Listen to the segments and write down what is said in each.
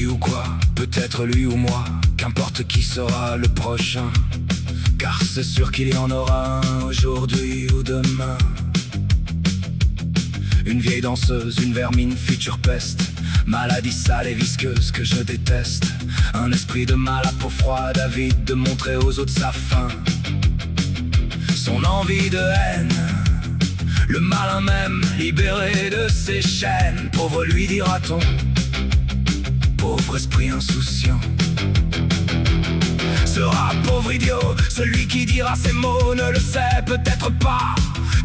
qui ou quoi, peut-être lui ou moi, qu'importe qui sera le prochain, car c'est sûr qu'il y en aura un aujourd'hui ou demain. Une vieille danseuse, une vermine future peste, maladie sale et visqueuse que je déteste. Un esprit de mal à peau froide, avide de montrer aux autres sa faim, son envie de haine. Le malin même, libéré de ses chaînes, pauvre lui dira-t-on, pauvre esprit insouciant. Sera pauvre idiot, celui qui dira ces mots ne le sait peut-être pas,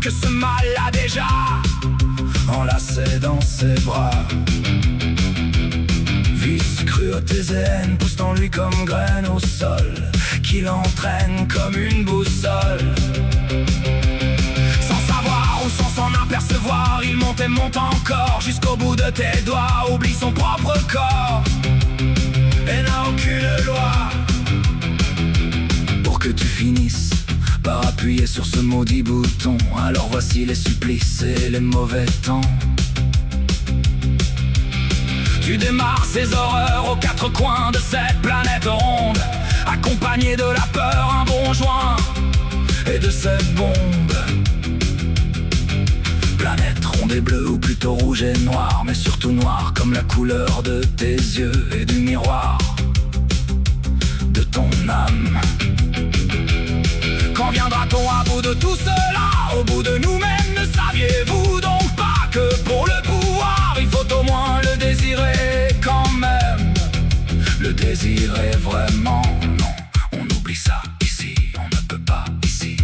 que ce mal a déjà enlacé dans ses bras. Vice, cruauté et haine poussent en lui comme graines au sol, qui l'entraîne comme une boussole. Sans savoir ou sans s'en apercevoir, il monte et monte encore jusqu'au bout de tes doigts. Oublie son propre corps et n'a aucune loi, pour que tu finisses par appuyer sur ce maudit bouton. Alors voici les supplices et les mauvais temps. Tu démarres ces horreurs aux quatre coins de cette planète ronde, accompagné de la peur, un bon joint et de cette bombe. Planète ronde et bleue, ou plutôt rouge et noire, mais surtout noire comme la couleur de tes yeux et du miroir de ton âme. Quand viendra-t-on à bout de tout cela, au bout de nous-mêmes? Ne saviez-vous donc pas que pour le pouvoir, il faut au moins le désirer quand même? Le désirer vraiment, non, on oublie ça ici, on ne peut pas ici.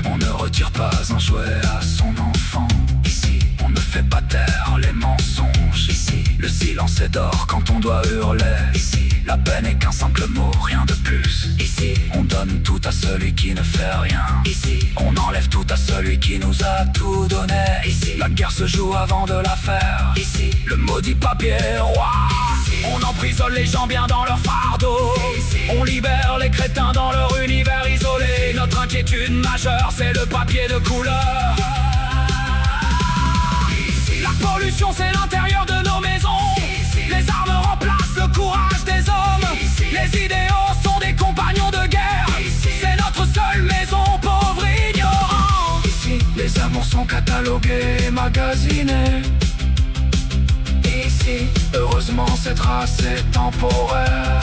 On ne retire pas un jouet à son enfant ici. On ne fait pas taire les mensonges ici. Le silence est d'or quand on doit hurler ici. La peine est qu'un simple mot, rien de plus ici. On donne tout à celui qui ne fait rien ici. On enlève tout à celui qui nous a tout donné ici. La guerre se joue avant de la faire ici. Le maudit papier roi ici. On emprisonne les gens bien dans leur fardeau ici. On libère les crétins dans leur univers isolé. Notre inquiétude majeure, c'est le papier de couleur ici. La pollution, c'est l'intérieur de nos maisons ici. Les armes remplacent le courage des hommes ici. Les idéaux sont des compagnons de guerre ici. C'est notre seule maison, pauvre ignorant ici. Les amours sont catalogués et magasinés ici. Heureusement cette race est temporaire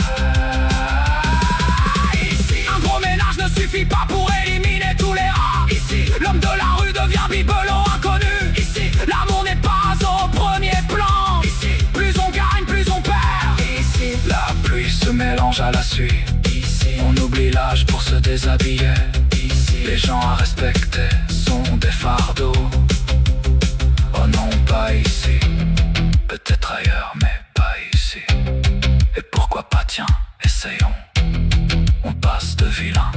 ici. Un gros ménage ne suffit pas pour éliminer tous les rats ici. L'homme de la rue devient bibelot inconnu ici. L'amour n'est pas au premier plan ici. Plus on gagne, plus on perd ici. La pluie se mélange à la suie ici. On oublie l'âge pour se déshabiller ici. Les gens à respecter sont des fardeaux. Oh non, pas ici. Peut-être ailleurs, mais pas ici. Et pourquoi pas, tiens, essayons. On passe de vilain